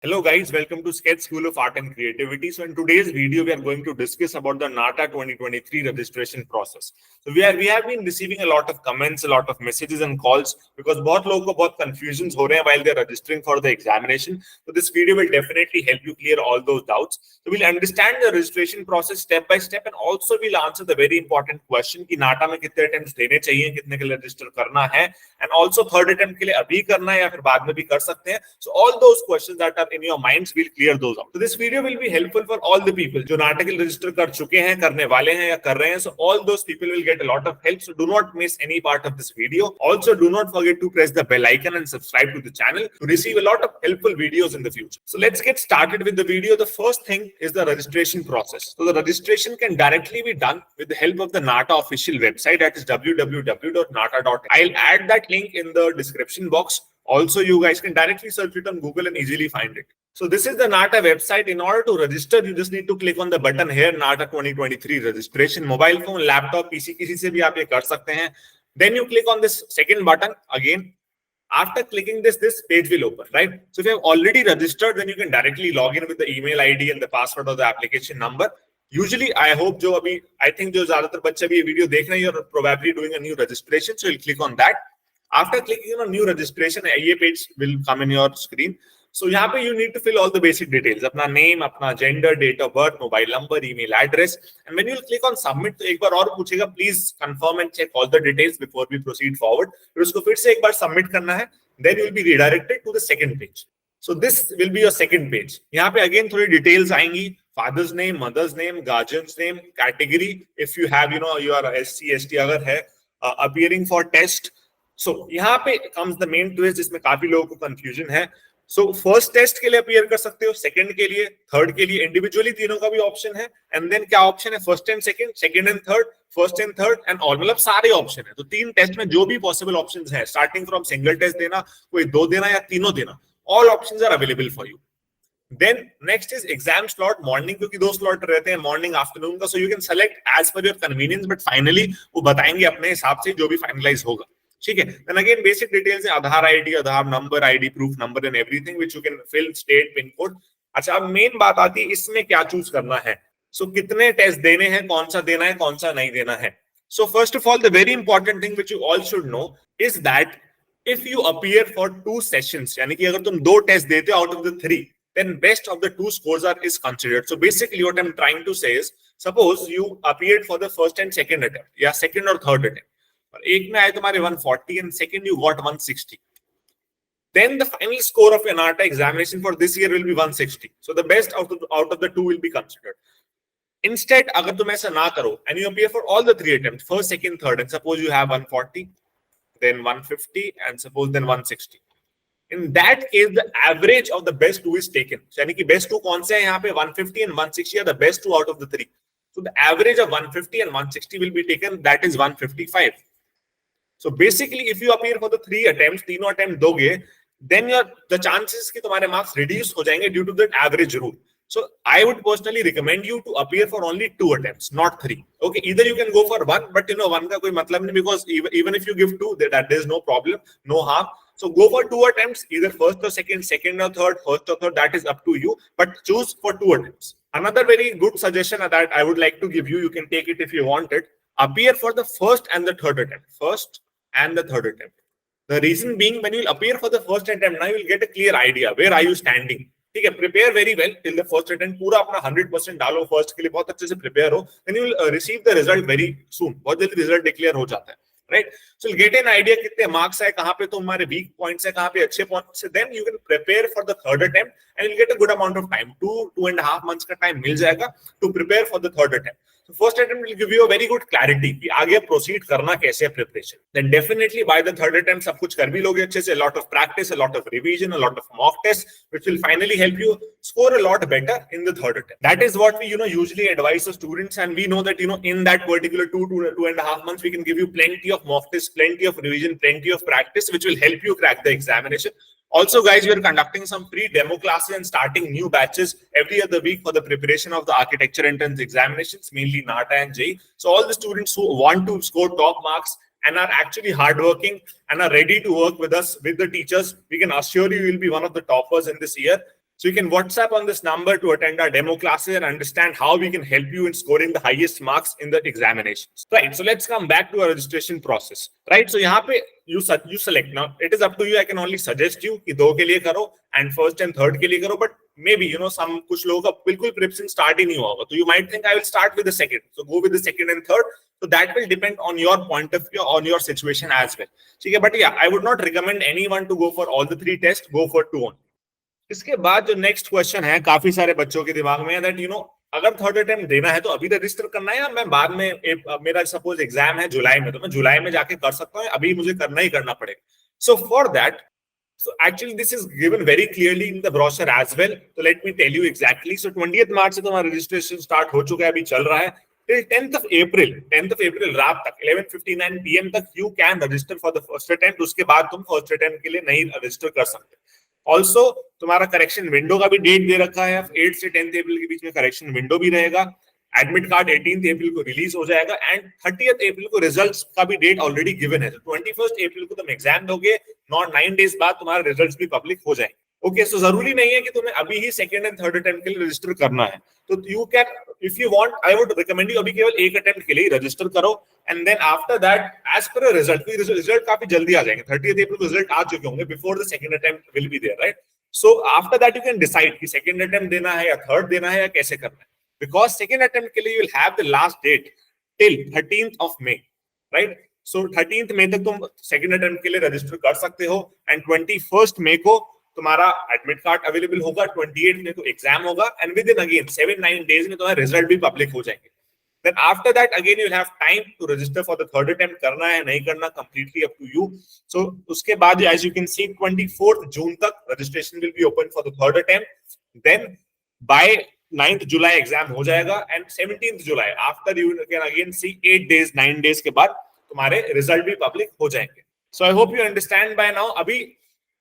Hello guys, welcome to Sketch School of Art and Creativity. So in today's video, we are going to discuss about the NATA 2023 registration process. So we have been receiving a lot of comments, a lot of messages and calls because बहुत लोगों को बहुत confusions हो रहे हैं while they are registering for the examination. So this video will definitely help you clear all those doubts. So we'll understand the registration process step by step and also we'll answer the very important question कि NATA में कितने attempts देने चाहिए, कितने के लिए register करना है, and also third attempt के लिए अभी करना है या फिर बाद में भी कर सकते हैं. So all those questions that are in your minds, we'll clear those out. So this video will be helpful for all the people जो नाटक के register कर चुके हैं, करने वाले हैं या कर रहे हैं. So all those people will get a lot of help. So do not miss any part of this video. Also do not forget to press the bell icon and subscribe to the channel to receive a lot of helpful videos in the future. So let's get started with the video. The first thing is the registration process. So the registration can directly be done with the help of the NATA official website, that is www.nata.in. I'll add that link in the description box. Also, you guys can directly search it on Google and easily find it. So this is the NATA website. In order to register, you just need to click on the button here, NATA 2023 registration. Mobile phone, laptop, PC, किसी से भी आप ये कर सकते हैं. Then you click on this second button again. After clicking this page will open, right? So if you have already registered, then you can directly log in with the email ID and the password of the application number. Usually, I hope I think जो ज़्यादातर बच्चे भी ये video देख रहे हैं, you're probably doing a new registration, so you'll click on that. After clicking on new registration, ये page will come in your screen. So यहाँ पे you need to fill all the basic details, अपना name, अपना gender, date of birth, mobile number, email address, and when you click on submit, तो एक बार और पूछेगा please confirm and check all the details before we proceed forward. फिर उसको फिर से एक बार submit करना है, then you will be redirected to the second page. So this will be your second page. यहाँ पे again थोड़ी details आएंगी, father's name, mother's name, guardian's name, category, if you have you are SC, ST अगर है, appearing for test. So यहाँ पे comes the main twist जिसमें काफी लोगों को confusion है. So फर्स्ट टेस्ट के लिए अपीयर कर सकते हो, सेकंड के लिए, थर्ड के लिए, इंडिविजुअली तीनों का भी ऑप्शन है. एंड देन क्या ऑप्शन है, first and second, second and third, first and third and all, मतलब सारे ऑप्शन है. तो तीन टेस्ट में जो भी पॉसिबल ऑप्शंस है, स्टार्टिंग फ्रॉम सिंगल टेस्ट देना, कोई दो देना या तीनों देना, all options are available for you. Then next is exam slot morning, क्योंकि दो स्लॉट रहते हैं मॉर्निंग आफ्टरनून का. So you can select as per your convenience, but finally वो बताएंगे अपने हिसाब से जो भी फाइनलाइज होगा. ठीक है. Then again basic details है, Aadhaar ID, Aadhaar number, ID proof number and everything which you can fill, state, pin code. अच्छा, अब मेन बात आती है इसमें क्या चूज करना है. सो कितने टेस्ट देने हैं, कौन सा देना है, कौन सा नहीं देना है. So first of all the very important thing which you all should know is that if you appear for 2 sessions, यानी कि अगर तुम 2 टेस्ट देते हो out of the 3, then best of the 2 scores is considered. So basically what I'm trying to say is, suppose you appeared for the first and second attempt या second और third attempt, और एक में आए तुम्हारे 140 and second you got 160, then the final score of your NATA examination for this year will be 160. So the best out of the 2 will be considered. Instead, अगर तुम ऐसा ना करो and you appear for all the 3 attempts, first, second, third, and suppose you have 140, then 150, and suppose then 160. In that case, the average of the best 2 is taken. यानी कि best 2 कौन से हैं यहाँ पे, 150 and 160 are the best 2 out of the 3. So the average of 150 and 160 will be taken, that is 155. So basically, if you appear for the 3 attempts, तीनों attempt दोगे, then the chances कि तुम्हारे marks reduce हो जाएंगे due to that average rule. So I would personally recommend you to appear for only 2 attempts, not 3. Okay, either you can go for 1, but 1 का कोई मतलब नहीं, because even if you give 2, that there's no problem, no harm. So go for 2 attempts, either first or second, second or third, first or third, that is up to you, but choose for 2 attempts. Another very good suggestion that I would like to give you, you can take it if you want it, appear for the first and the third attempt. First and the third attempt. The reason being, when you will appear for the first attempt, now you will get a clear idea where are you standing. ठीक है, prepare very well till the first attempt, पूरा अपना 100% डालो first के लिए, बहुत अच्छे से prepare हो, then you will receive the result very soon. बहुत जल्दी result declare हो जाता है, right? So you'll get an idea कितने marks है, कहाँ पे तुम्हारे weak points है, कहाँ पे अच्छे points है. Then you can prepare for the third attempt and you'll get a good amount of time, 2.5 months का time मिल जाएगा to prepare for the third attempt. So first attempt will give you a very good clarity कि आगे proceed करना कैसे है preparation. Then definitely by the third attempt सब कुछ कर भी लोगे अच्छे से, a lot of practice, a lot of revision, a lot of mock tests, which will finally help you score a lot better in the third attempt. That is what we usually advise the students, and we know that in that particular 2.5 months we can give you plenty of mock tests, plenty of revision, plenty of practice, which will help you crack the examination. Also, guys, we are conducting some free demo classes and starting new batches every other week for the preparation of the architecture entrance examinations, mainly NATA and JEE. So all the students who want to score top marks and are actually hardworking and are ready to work with us, with the teachers, we can assure you will be one of the toppers in this year. So you can WhatsApp on this number to attend our demo classes and understand how we can help you in scoring the highest marks in the examinations. Right. So let's come back to our registration process. Right. So यहाँ पे you select. Now it is up to you. I can only suggest you कि 2 के लिए करो and first and third के लिए करो. But maybe some कुछ लोगों का बिल्कुल preparation start ही नहीं होगा. So you might think I will start with the second. So go with the second and third. So that will depend on your point of view, on your situation as well. ठीक है. But yeah, I would not recommend anyone to go for all the 3 tests. Go for 2 only. इसके बाद जो next question है काफी सारे बच्चों के दिमाग में दैट अगर थर्ड अटेम्प्ट देना है तो अभी रजिस्टर करना है या मैं बाद में मेरा सपोज एग्जाम है जुलाई में तो मैं जुलाई में जाके कर सकता हूँ अभी मुझे करना ही करना पड़ेगा. So for that so actually this is given very clearly in the brochure as well. So let me tell you exactly. So 20th March से तुम्हारा registration start हो चुका है, अभी चल रहा है till 10th of April रात तक 11:59 PM तक you can register for the first attempt. उसके बाद तुम first attempt के लिए नहीं रजिस्टर कर सकते. ऑल्सो तुम्हारा करेक्शन विंडो का भी डेट दे रखा है 8 से 10th अप्रैल के बीच में करेक्शन विंडो भी रहेगा. एडमिट कार्ड 18th अप्रैल को रिलीज हो जाएगा एंड 30th अप्रैल को रिजल्ट्स का भी डेट ऑलरेडी गिवन है. 21st अप्रैल को तुम एग्जाम दोगे, नॉट 9 डेज बाद तुम्हारे रिजल्ट्स भी पब्लिक हो जाएंगे. ओके, सो जरूरी नहीं है कि तुम्हें अभी ही सेकंड एंड थर्ड अटेम्प्ट के लिए रजिस्टर करना है. तो you can if you want I would recommend you अभी केवल एक अटेम्प्ट के लिए रजिस्टर करो and then after that as per result काफी जल्दी आ जाएंगे. 30th अप्रैल को रिजल्ट आ चुके होंगे before the second attempt will be there, right? So after that you can decide कि second attempt देना है या third देना है या कैसे करना है. Because second attempt के लिए you will have the last date till 13th of May, right? So 13th May तक तुम second attempt के लिए register कर सकते हो and 21st May को तुम्हारा admit card available होगा, 28th May को exam होगा and within again 7-9 days में तुम्हारा result भी public हो जाएंगे. Then after that again you will have time to register for the third attempt. करना है नहीं करना completely up to you. So उसके बाद as you can see 24th June तक registration will be open for the third attempt. Then by 9th July exam हो जाएगा and 17th July after you can again see 9 days के बाद तुम्हारे result भी public हो जाएंगे. So I hope you understand by now. अभी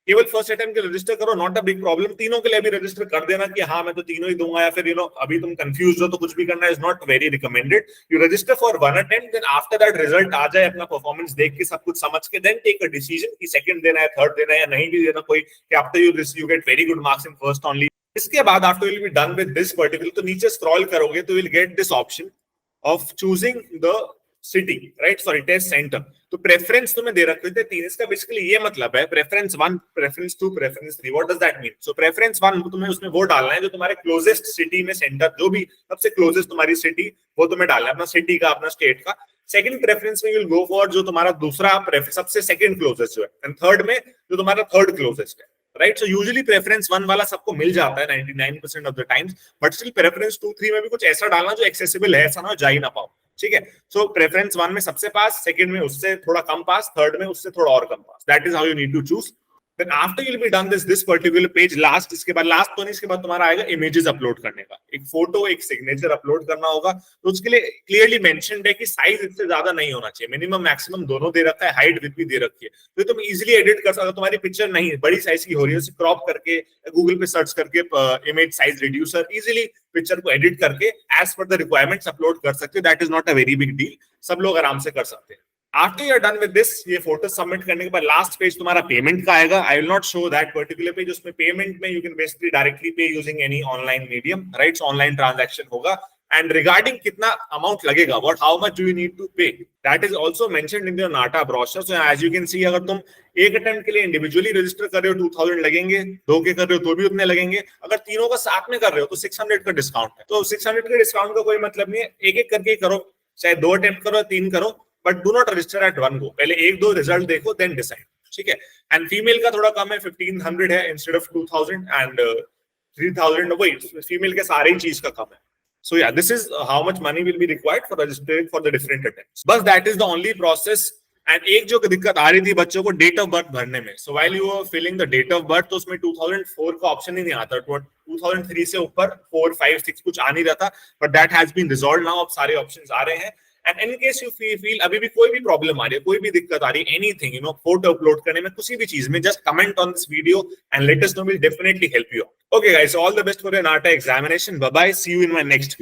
केवल फर्स्ट अटेम्प्ट के रजिस्टर करो, नॉट अ बिग प्रॉब्लम. तीनों के लिए भी रजिस्टर कर देना कि हाँ मैं तो तीनों ही दूंगा या फिर अभी तुम कंफ्यूज हो तो कुछ भी करना is not very recommended. You register for one attempt, then after that result आ जाए, अपना परफॉर्मेंस देख के सब कुछ समझ के देन टेक अ डिसीजन कि सेकंड देना है, थर्ड देना है या नहीं भी देना. कोई कि after you get very good marks in first only. इसके बाद after you will be done with this particular, तो नीचे स्क्रॉल करोगे तो will get this option of choosing the city, right, sorry test centre. तो प्रेफरेंस तुम्हें दे रखे थे 3. इसका बेसिकली ये मतलब है preference 1, preference 2, preference 3. What does that mean? So preference 1 तुम्हें उसमें वो डालना है जो तुम्हारे क्लोजेस्ट सिटी में सेंटर, जो भी सबसे क्लोजेस्ट तुम्हारी सिटी वो तुम्हें डालना है, अपना सिटी का, अपना स्टेट का. सेकंड प्रेफरेंस में यू विल गो फॉर जो तुम्हारा दूसरा सबसे सेकंड क्लोजेस्ट जो है, एंड थर्ड में जो तुम्हारा थर्ड क्लोजेस्ट है, राइट? सो यूजुअली प्रेफरेंस 1 वाला सबको मिल जाता है 99% of the times, but still preference 2, 3 में भी कुछ ऐसा डालना जो एक्सेसिबल है, ऐसा ना जा ही ना पाओ. ठीक है. सो प्रेफरेंस 1 में सबसे पास, सेकंड में उससे थोड़ा कम पास, थर्ड में उससे थोड़ा और कम pass. That is how you need to choose. Then after you'll be done this particular page, last इसके बाद लास्ट तो नहीं, इसके बाद तुम्हारा आएगा इमेजेस अपलोड करने का. एक फोटो, एक सिग्नेचर अपलोड करना होगा. तो उसके लिए क्लियरली मेंशन्ड है कि साइज इससे ज्यादा नहीं होना चाहिए. मिनिमम मैक्सिमम दोनों दे रखा है, हाइट विड्थ भी दे रखी है. तो तुम इजीली एडिट कर सकते हो. तुम्हारी पिक्चर नहीं बड़ी साइज की हो रही है, उसे क्रॉप करके गूगल पे सर्च करके image size reducer easily picture को एडिट करके as per the requirements upload कर सकते हो. That is not a very big deal, सब लोग आराम से कर सकते हैं. After you are done with this, ये फोटो सबमिट करने के बाद लास्ट पेज तुम्हारा पेमेंट का आएगा. I will not show that particular page. उसमें पेमेंट में you can basically directly pay using any online medium, right? Online transaction होगा. एंड रिगार्डिंग कितना अमाउंट लगेगा, what how much do you need to pay, that is also mentioned in your NATA brochure. So as you can see, अगर तुम एक attempt के लिए individually register कर रहे हो 2000 लगेंगे, 2 के कर रहे हो तो भी उतने लगेंगे. अगर तीनों का साथ में कर रहे हो तो 600 का डिस्काउंट है. तो 600 के डिस्काउंट का कोई मतलब नहीं है. एक एक करके करो, चाहे 2 अटेम्प्ट करो, 3 करो, but do not register eight one go. पहले 1-2 रिजल्ट देखो, देन डिसाइड. ठीक है. एंड फीमेल का थोड़ा कम है, 1500 है इंस्टेड ऑफ 2000 एंड 3000. वही फीमेल के सारे ही चीज का कम है. So yeah, this is how much money will be required for registering for the different attempts. बस that is the only process. And एक जो दिक्कत आ रही थी बच्चों को डेट ऑफ बर्थ भरने में. So while you were filling the date of birth, तो उसमें 2004 का ऑप्शन ही नहीं आता. 2003 से ऊपर 4, 5, 6 कुछ आ नहीं रहा था. But that has been resolved now. अब सारे ऑप्शंस आ रहे हैं. And in case you feel अभी भी कोई भी प्रॉब्लम आ रही है, कोई भी दिक्कत आ रही है, anything, फोटो अपलोड करने में, किसी भी चीज में, just comment on this video and let us know. We'll definitely help you out. Okay guys, all the best for your NATA examination. Bye bye. See you in my next video.